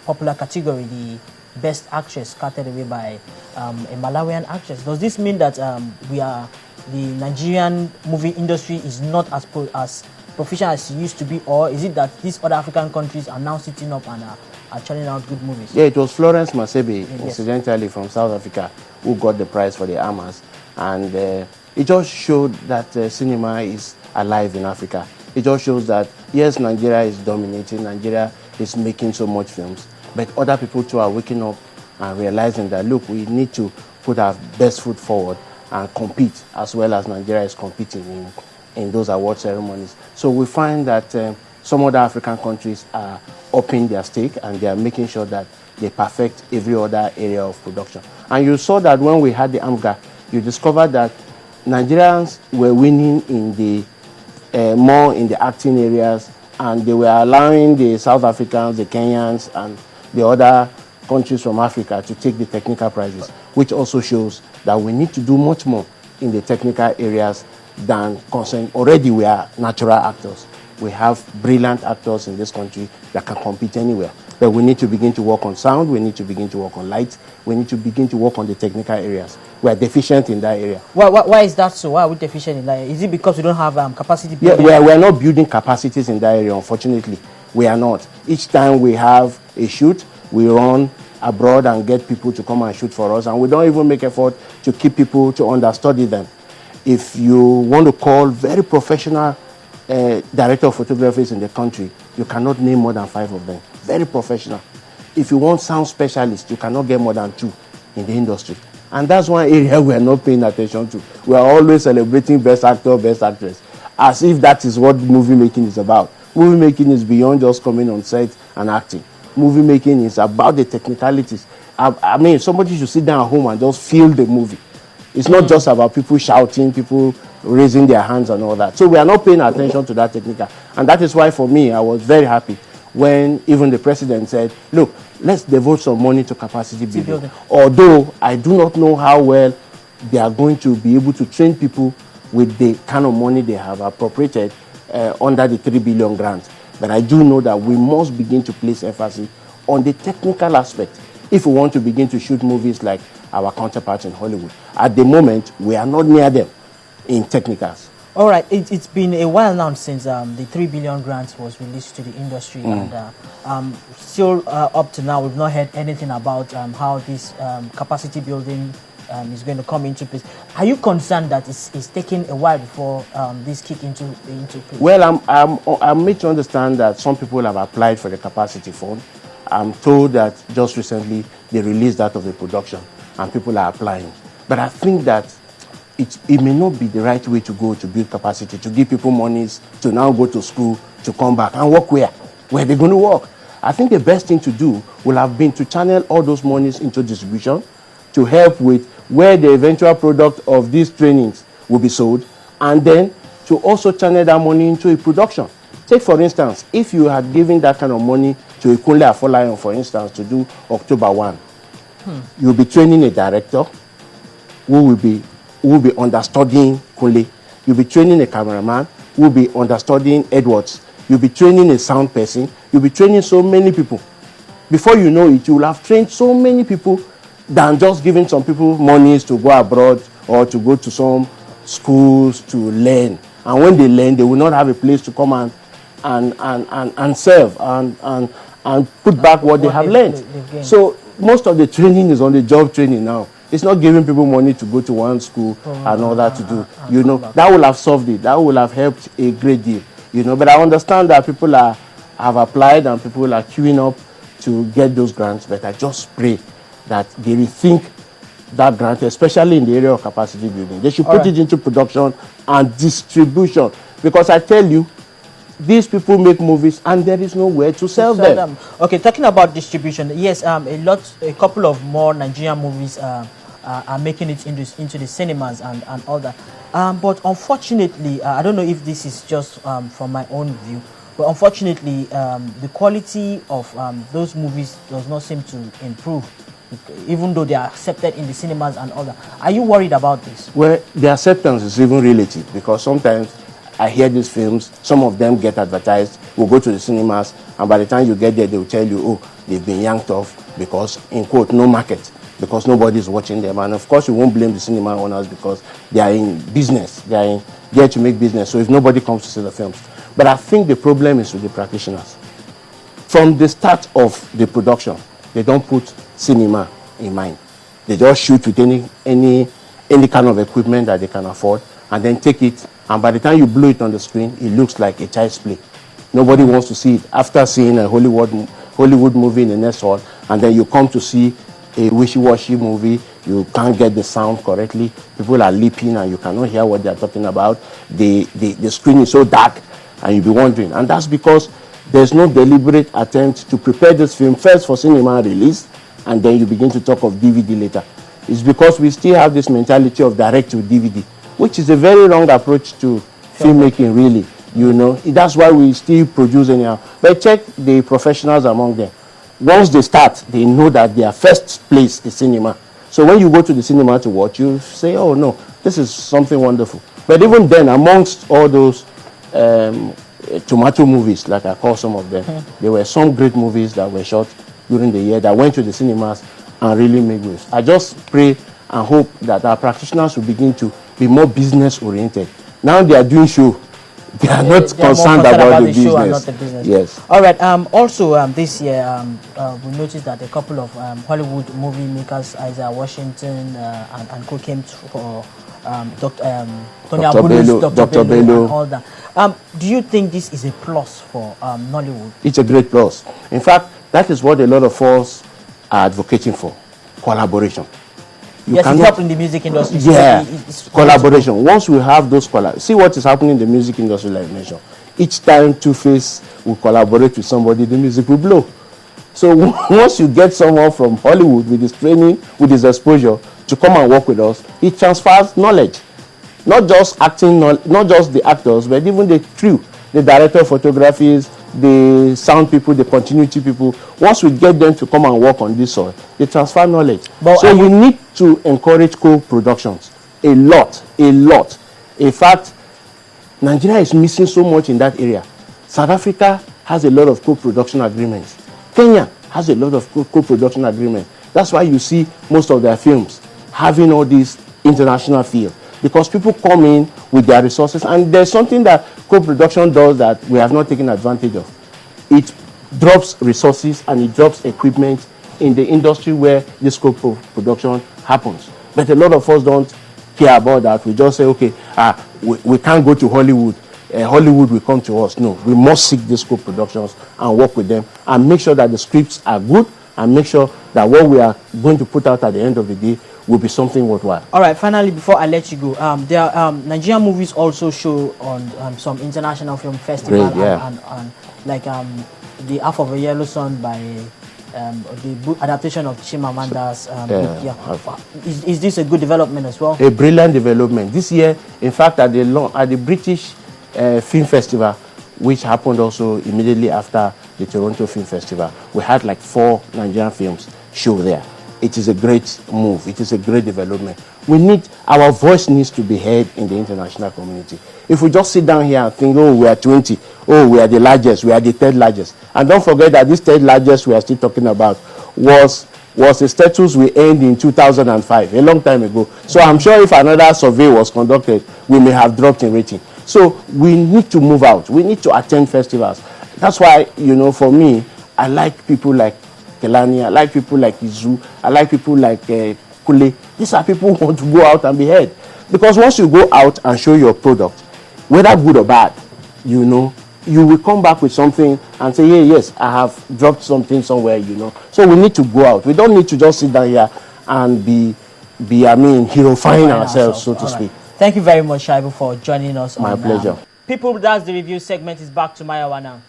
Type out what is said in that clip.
popular category, the Best Actress, carted away by a Malawian actress. Does this mean that the Nigerian movie industry is not as proficient as it used to be, or is it that these other African countries are now sitting up and are churning out good movies? Yeah, it was Florence Masebe, incidentally from South Africa, who got the prize for the Amas, and it just showed that cinema is alive in Africa. It just shows that yes, Nigeria is dominating, Nigeria is making so much films, but other people too are waking up and realizing that look, we need to put our best foot forward and compete as well as Nigeria is competing in those award ceremonies. So we find that some other African countries are upping their stake and they are making sure that they perfect every other area of production. And you saw that when we had the AMGA, you discovered that Nigerians were winning in the more in the acting areas, and they were allowing the South Africans, the Kenyans, and the other countries from Africa to take the technical prizes, which also shows that we need to do much more in the technical areas than concern. Already we are natural actors. We have brilliant actors in this country that can compete anywhere. But we need to begin to work on sound, we need to begin to work on light, we need to begin to work on the technical areas. We are deficient in that area. Why is that so? Why are we deficient in that area? Is it because we don't have capacity building? Yeah, we are not building capacities in that area, unfortunately. We are not. Each time we have a shoot, we run abroad and get people to come and shoot for us, and we don't even make effort to keep people to understudy them. If you want to call very professional director of photography in the country, you cannot name more than 5 of them. Very professional. If you want sound specialists, you cannot get more than 2 in the industry. And that's one area we are not paying attention to. We are always celebrating best actor, best actress, as if that is what movie making is about. Movie making is beyond just coming on set and acting. Movie making is about the technicalities. I mean, somebody should sit down at home and just feel the movie. It's not just about people shouting, people raising their hands and all that. So we are not paying attention to that technical. And that is why for me, I was very happy when even the president said, look, let's devote some money to capacity building. Although I do not know how well they are going to be able to train people with the kind of money they have appropriated under the 3 billion grant. But I do know that we must begin to place emphasis on the technical aspect if we want to begin to shoot movies like our counterparts in Hollywood. At the moment, we are not near them in technicals. All right, it's been a while now since the 3 billion grant was released to the industry, and still up to now, we've not heard anything about how this capacity building is going to come into place. Are you concerned that it's taking a while before this kick into place? Well, I'm made to understand that some people have applied for the capacity fund. I'm told that just recently they released that of the production and people are applying. But I think that it may not be the right way to go to build capacity, to give people monies to now go to school, to come back and work where? Where they're going to work. I think the best thing to do will have been to channel all those monies into distribution, to help with where the eventual product of these trainings will be sold, and then to also channel that money into a production. Take for instance, if you had given that kind of money to Ikunle Afolayan, for instance, to do October 1, you'll be training a director who will be understudying Kunle. You'll be training a cameraman who will be understudying Edwards. You'll be training a sound person. You'll be training so many people. Before you know it, you will have trained so many people than just giving some people monies to go abroad or to go to some schools to learn. And when they learn, they will not have a place to come and serve and put back what they have learned. So most of the training is on the job training now. It's not giving people money to go to one school and all that to do. You know, that will have solved it. That will have helped a great deal. You know, but I understand that people have applied and people are queuing up to get those grants. But I just pray that they rethink that grant, especially in the area of capacity building. They should put it into production and distribution. Because I tell you, these people make movies and there is nowhere to sell them. Okay, talking about distribution, yes, a couple of more Nigerian movies are making it into the cinemas and all that. But unfortunately, I don't know if this is just from my own view, but unfortunately, the quality of those movies does not seem to improve, even though they are accepted in the cinemas and all that. Are you worried about this? Well, the acceptance is even relative, because sometimes I hear these films, some of them get advertised will go to the cinemas, and by the time you get there, they will tell you, oh, they've been yanked off because, in quote, no market, because nobody is watching them. And of course, you won't blame the cinema owners because they are in business. They are there to make business. So if nobody comes to see the films. But I think the problem is with the practitioners. From the start of the production, they don't put cinema in mind. They just shoot with any kind of equipment that they can afford, and then take it, and by the time you blow it on the screen, it looks like a child's play. Nobody wants to see it. After seeing a Hollywood movie in the next hall, and then you come to see a wishy-washy movie, you can't get the sound correctly, people are leaping and you cannot hear what they're talking about, the screen is so dark, and you'll be wondering. And that's because there's no deliberate attempt to prepare this film first for cinema release, and then you begin to talk of DVD later. It's because we still have this mentality of direct to DVD, which is a very wrong approach to filmmaking, really. You know, that's why we still produce anyhow. But check the professionals among them. Once they start, they know that their first place is cinema. So when you go to the cinema to watch, you say, oh no, this is something wonderful. But even then, amongst all those tomato movies, like I call some of them, there were some great movies that were shot during the year that went to the cinemas and really made waves. I just pray and hope that our practitioners will begin to be more business oriented. Now they are doing show. They are not concerned about the business. Show and not the business. Yes. All right. Also, this year, we noticed that a couple of Hollywood movie makers, Isaiah Washington and co came for Tony Abulu's Dr. Bello and all that. Do you think this is a plus for Nollywood? It's a great plus. In fact, that is what a lot of us are advocating for: collaboration. Yes, it's helping the music industry. Yeah, it's collaboration. Once we have those see what is happening in the music industry, like I mentioned. Each time Two-Face will collaborate with somebody, the music will blow. So once you get someone from Hollywood with his training, with his exposure, to come and work with us, he transfers knowledge. Not just acting, not just the actors, but even the crew, the director of photography, the sound people, the continuity people. Once we get them to come and work on this soil, they transfer knowledge. But so we need to encourage co-productions a lot. In fact, Nigeria is missing so much in that area. South Africa has a lot of co-production agreements. Kenya has a lot of co-production agreements. That's why you see most of their films having all these international feel, because people come in with their resources, and there's something that co-production does that we have not taken advantage of. It drops resources and it drops equipment in the industry where this co-production happens. But a lot of us don't care about that. We just say, okay, we can't go to Hollywood. Hollywood will come to us. No, we must seek these co-productions and work with them and make sure that the scripts are good and make sure that what we are going to put out at the end of the day will be something worthwhile. All right, finally, before I let you go, there are Nigerian movies also show on some international film festivals. Great, yeah. and like the Half of a Yellow Sun by the adaptation of Chimamanda's Is this a good development as well? A brilliant development. This year, in fact, at the British Film Festival, which happened also immediately after the Toronto Film Festival, we had like 4 Nigerian films show there. It is a great move. It is a great development. Our voice needs to be heard in the international community. If we just sit down here and think, oh, we are 20, oh, we are the largest, we are the 3rd largest. And don't forget that this 3rd largest we are still talking about was a status we earned in 2005, a long time ago. So I'm sure if another survey was conducted, we may have dropped in rating. So we need to move out. We need to attend festivals. That's why, for me, I like people like Kelani, I like people like Izu, I like people like Kule. These are people who want to go out and be heard. Because once you go out and show your product, whether good or bad, you will come back with something and say, yeah, yes, I have dropped something somewhere, So we need to go out. We don't need to just sit down here and be hero-fying ourselves, so to speak. Thank you very much, Shaibu, for joining us. My pleasure. People, that's the review segment. Is back to Mayawa now.